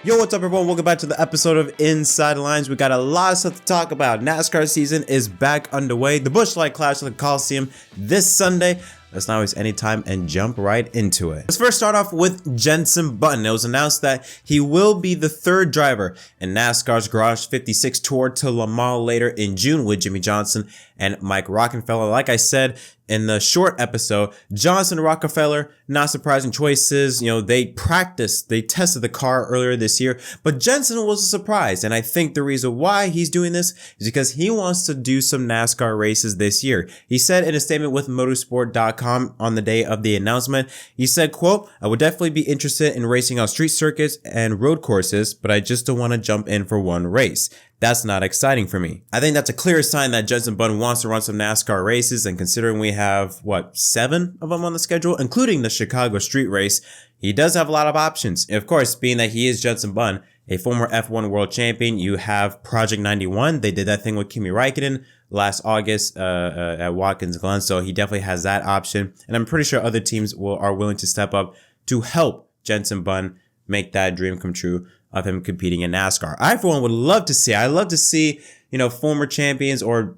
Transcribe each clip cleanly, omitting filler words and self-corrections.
Yo, what's up everyone? Welcome back to the episode of Inside Lines. We got a lot of stuff to talk about. NASCAR season is back underway. The Busch Light Clash at the Coliseum this Sunday. Let's not waste any time and jump right into it. Let's first start off with Jensen Button. It was announced that he will be the third driver in NASCAR's Garage 56 tour to Le Mans later in June with Jimmie Johnson and Mike Rockenfeller. Like I said in the short episode, Johnson and Rockefeller, not surprising choices. You know, they tested the car earlier this year, but Jensen was a surprise. And I think the reason why he's doing this is because he wants to do some NASCAR races this year. He said in a statement with motorsport.com on the day of the announcement, he said, quote, "I would definitely be interested in racing on street circuits and road courses, but I just don't want to jump in for one race. That's not exciting for me." I think that's a clear sign that Jensen Button wants to run some NASCAR races, and considering we have, 7 of them on the schedule, including the Chicago street race, he does have a lot of options. And of course, being that he is Jensen Button, a former F1 world champion, you have Project 91. They did that thing with Kimi Räikkönen last August at Watkins Glen, so he definitely has that option. And I'm pretty sure other teams are willing to step up to help Jensen Button make that dream come true of him competing in NASCAR. I, for one, would love to see. I love to see, former champions or,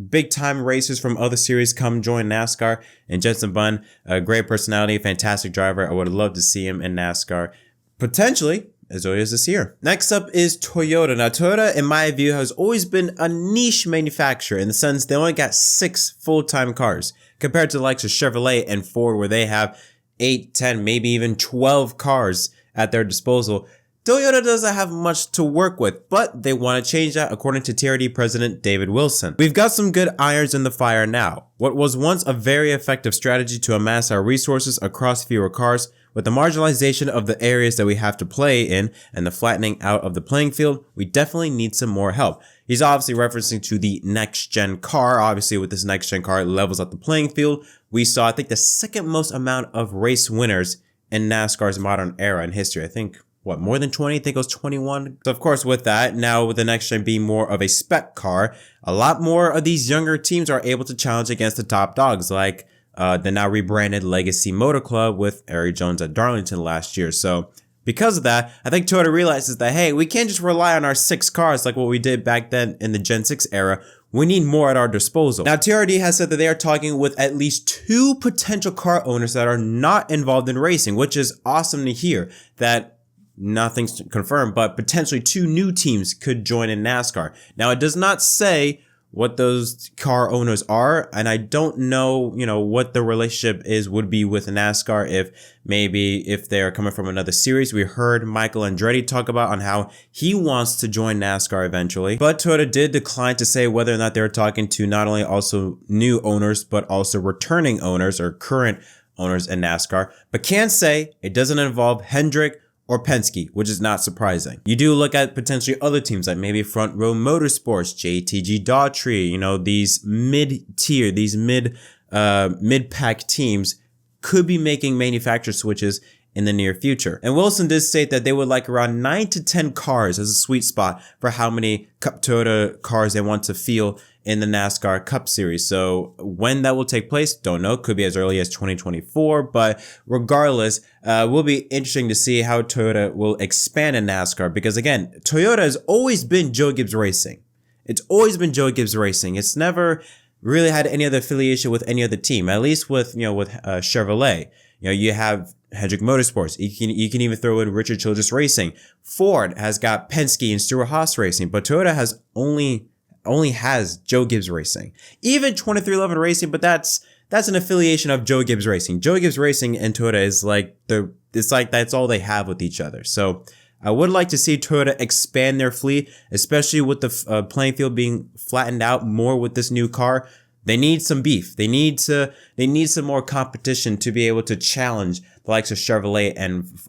big time racers from other series come join NASCAR. And Jensen Button, a great personality, fantastic driver. I would love to see him in NASCAR, potentially as early as this year. Next up is Toyota. Now, Toyota, in my view, has always been a niche manufacturer in the sense they only got 6 full-time cars compared to the likes of Chevrolet and Ford, where they have 8, 10, maybe even 12 cars at their disposal. Toyota doesn't have much to work with, but they want to change that, according to TRD president David Wilson. "We've got some good irons in the fire now. What was once a very effective strategy to amass our resources across fewer cars, with the marginalization of the areas that we have to play in and the flattening out of the playing field, we definitely need some more help." He's obviously referencing to the next-gen car. Obviously, with this next-gen car, it levels out the playing field. We saw, I think, the second most amount of race winners in NASCAR's modern era in history. I think, more than 20? I think it was 21. So of course, with that, now with the next gen being more of a spec car, a lot more of these younger teams are able to challenge against the top dogs, like the now rebranded Legacy Motor Club with Erik Jones at Darlington last year. So because of that, I think Toyota realizes that, hey, we can't just rely on our 6 cars like what we did back then in the Gen 6 era. We need more at our disposal. Now, TRD has said that they are talking with at least 2 potential car owners that are not involved in racing, which is awesome to hear. That nothing's confirmed, but potentially 2 new teams could join in NASCAR. Now, it does not say what those car owners are, and I don't know, what the relationship would be with NASCAR if they're coming from another series. We heard Michael Andretti talk about on how he wants to join NASCAR eventually, but Toyota did decline to say whether or not they're talking to not only also new owners, but also returning owners or current owners in NASCAR, but can say it doesn't involve Hendrick or Penske, which is not surprising. You do look at potentially other teams like maybe Front Row Motorsports, JTG Daughtry, these mid-tier, these mid-pack teams could be making manufacturer switches in the near future. And Wilson did state that they would like around 9 to 10 cars as a sweet spot for how many Cup Toyota cars they want to field in the NASCAR Cup Series. So when that will take place, don't know. Could be as early as 2024, but regardless, will be interesting to see how Toyota will expand in NASCAR, because again, Toyota has always been Joe Gibbs Racing. It's always been Joe Gibbs Racing. It's never really had any other affiliation with any other team, at least with Chevrolet. You have Hendrick Motorsports. You can even throw in Richard Childress Racing. Ford has got Penske and Stewart-Haas Racing, but Toyota has only has Joe Gibbs Racing. Even 2311 Racing, but that's an affiliation of Joe Gibbs Racing. Joe Gibbs Racing and Toyota is that's all they have with each other. So I would like to see Toyota expand their fleet, especially with the playing field being flattened out more with this new car. They need some beef. They need some more competition to be able to challenge the likes of Chevrolet and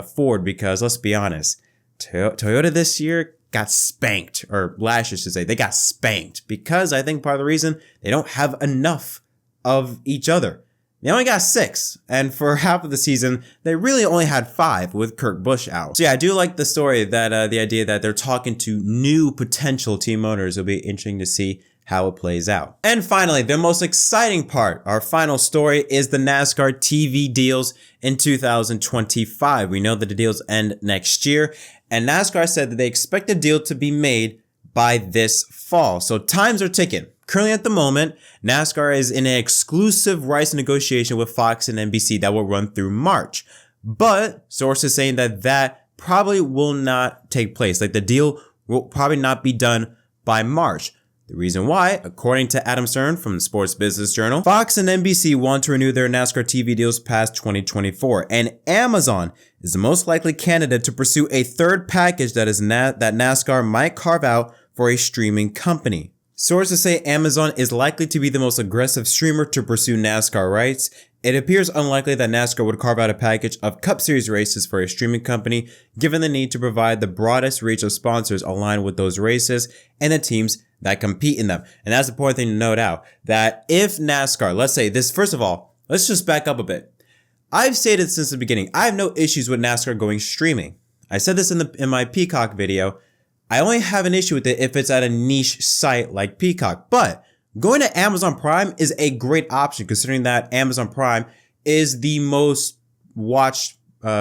Ford, because let's be honest, Toyota this year got spanked, or last year should say, they got spanked, because I think part of the reason they don't have enough of each other. They only got 6, and for half of the season, they really only had 5 with Kurt Busch out. So yeah, I do like the story that the idea that they're talking to new potential team owners. It'll be interesting to see how it plays out. And finally, the most exciting part, our final story, is the NASCAR TV deals in 2025. We know that the deals end next year, and NASCAR said that they expect the deal to be made by this fall. So times are ticking. Currently at the moment, NASCAR is in an exclusive rights negotiation with Fox and NBC that will run through March. But sources saying that probably will not take place. Like the deal will probably not be done by March. The reason why, according to Adam Stern from the Sports Business Journal, Fox and NBC want to renew their NASCAR TV deals past 2024, and Amazon is the most likely candidate to pursue a third package that NASCAR might carve out for a streaming company. Sources say Amazon is likely to be the most aggressive streamer to pursue NASCAR rights. It appears unlikely that NASCAR would carve out a package of Cup Series races for a streaming company, given the need to provide the broadest reach of sponsors aligned with those races and the teams that compete in them. And that's the important thing to note out, that if NASCAR, let's say this, first of all, let's just back up a bit. I've stated since the beginning, I have no issues with NASCAR going streaming. I said this in my Peacock video. I only have an issue with it if it's at a niche site like Peacock, but going to Amazon Prime is a great option, considering that Amazon Prime is the most watched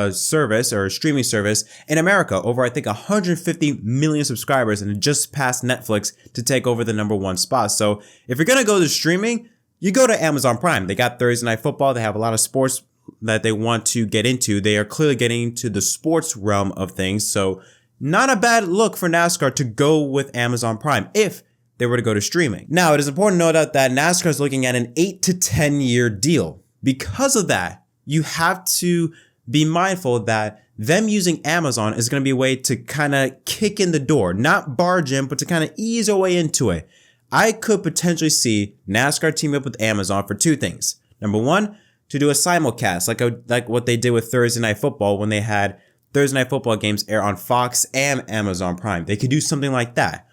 service or streaming service in America. Over, I think, 150 million subscribers, and it just passed Netflix to take over the #1 spot. So if you're going to go to streaming, you go to Amazon Prime. They got Thursday Night Football. They have a lot of sports that they want to get into. They are clearly getting into the sports realm of things. So not a bad look for NASCAR to go with Amazon Prime if they were to go to streaming. Now, it is important to note out that NASCAR is looking at an 8 to 10 year deal. Because of that, you have to be mindful that them using Amazon is going to be a way to kind of kick in the door, not barge in, but to kind of ease our way into it. I could potentially see NASCAR team up with Amazon for two things. Number one, to do a simulcast, like what they did with Thursday Night Football when they had Thursday Night Football games air on Fox and Amazon Prime. They could do something like that.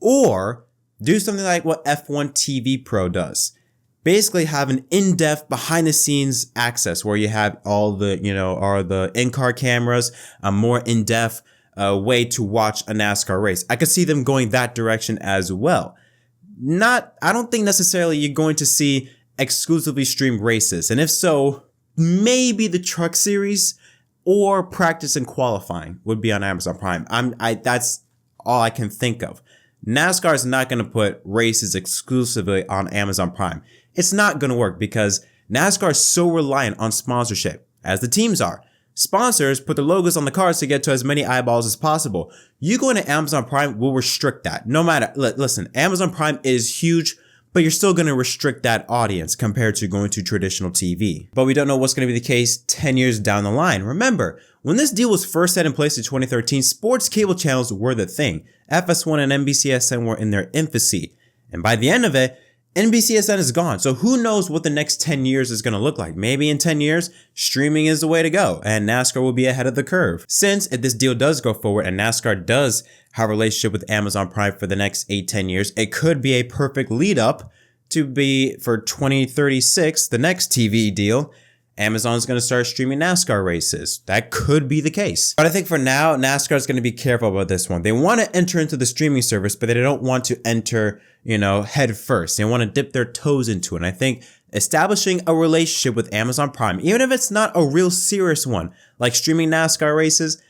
Or do something like what F1 TV Pro does. Basically have an in-depth behind the scenes access where you have all the, the in-car cameras, a more in-depth way to watch a NASCAR race. I could see them going that direction as well. I don't think necessarily you're going to see exclusively streamed races. And if so, maybe the Truck Series or practice and qualifying would be on Amazon Prime. That's all I can think of. NASCAR is not going to put races exclusively on Amazon Prime. It's not going to work because NASCAR is so reliant on sponsorship, as the teams are. Sponsors put their logos on the cars to get to as many eyeballs as possible. You going to Amazon Prime will restrict that. No matter, listen, Amazon Prime is huge, but you're still going to restrict that audience compared to going to traditional TV. But we don't know what's going to be the case 10 years down the line. Remember, when this deal was first set in place in 2013, sports cable channels were the thing. FS1 and NBCSN were in their infancy. And by the end of it, NBCSN is gone. So who knows what the next 10 years is going to look like? Maybe in 10 years, streaming is the way to go and NASCAR will be ahead of the curve. Since if this deal does go forward and NASCAR does have a relationship with Amazon Prime for the next 8-10 years, it could be a perfect lead up to be for 2036, the next TV deal. Amazon's going to start streaming NASCAR races. That could be the case. But I think for now, NASCAR is going to be careful about this one. They want to enter into the streaming service, but they don't want to enter, head first. They want to dip their toes into it. And I think establishing a relationship with Amazon Prime, even if it's not a real serious one, like streaming NASCAR races,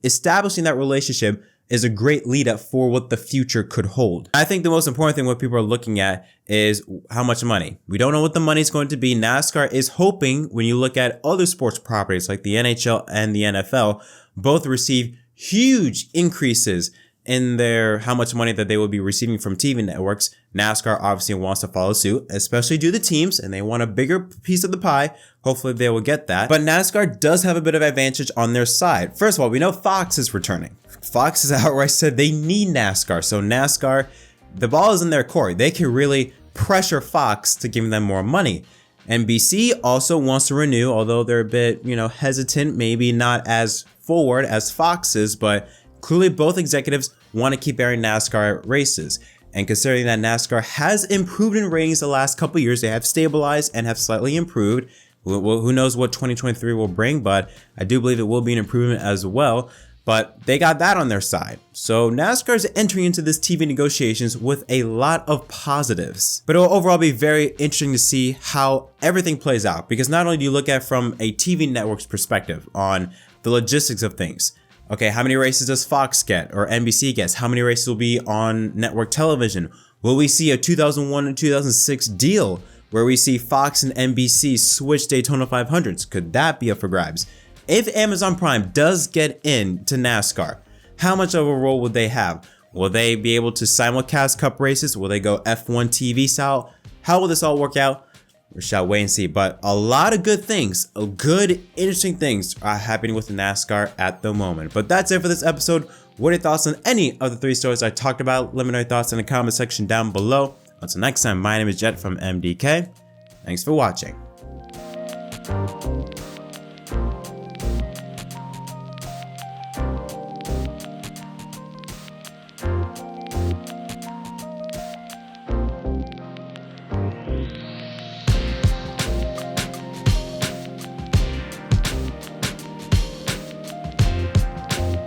establishing that relationship is a great lead up for what the future could hold. I think the most important thing what people are looking at is how much money. We don't know what the money is going to be. NASCAR is hoping, when you look at other sports properties like the NHL and the NFL, both receive huge increases in how much money that they will be receiving from TV networks. NASCAR obviously wants to follow suit, especially due to the teams, and they want a bigger piece of the pie. Hopefully they will get that. But NASCAR does have a bit of advantage on their side. First of all, we know Fox is returning. Fox has outright said they need NASCAR. So NASCAR, the ball is in their court. They can really pressure Fox to give them more money. NBC also wants to renew, although they're a bit, hesitant, maybe not as forward as Fox is, but clearly both executives want to keep airing NASCAR races. And considering that NASCAR has improved in ratings the last couple years, they have stabilized and have slightly improved. Who knows what 2023 will bring, but I do believe it will be an improvement as well. But they got that on their side. So NASCAR is entering into this TV negotiations with a lot of positives. But it will overall be very interesting to see how everything plays out, because not only do you look at it from a TV network's perspective on the logistics of things. Okay, how many races does Fox get or NBC gets? How many races will be on network television? Will we see a 2001 and 2006 deal where we see Fox and NBC switch Daytona 500s? Could that be up for grabs? If Amazon Prime does get into NASCAR, how much of a role would they have? Will they be able to simulcast cup races? Will they go F1 TV style? How will this all work out? We shall wait and see. But a lot of good things, interesting things are happening with NASCAR at the moment. But that's it for this episode. What are your thoughts on any of the 3 stories I talked about? Let me know your thoughts in the comment section down below. Until next time, my name is Jet from MDK. Thanks for watching.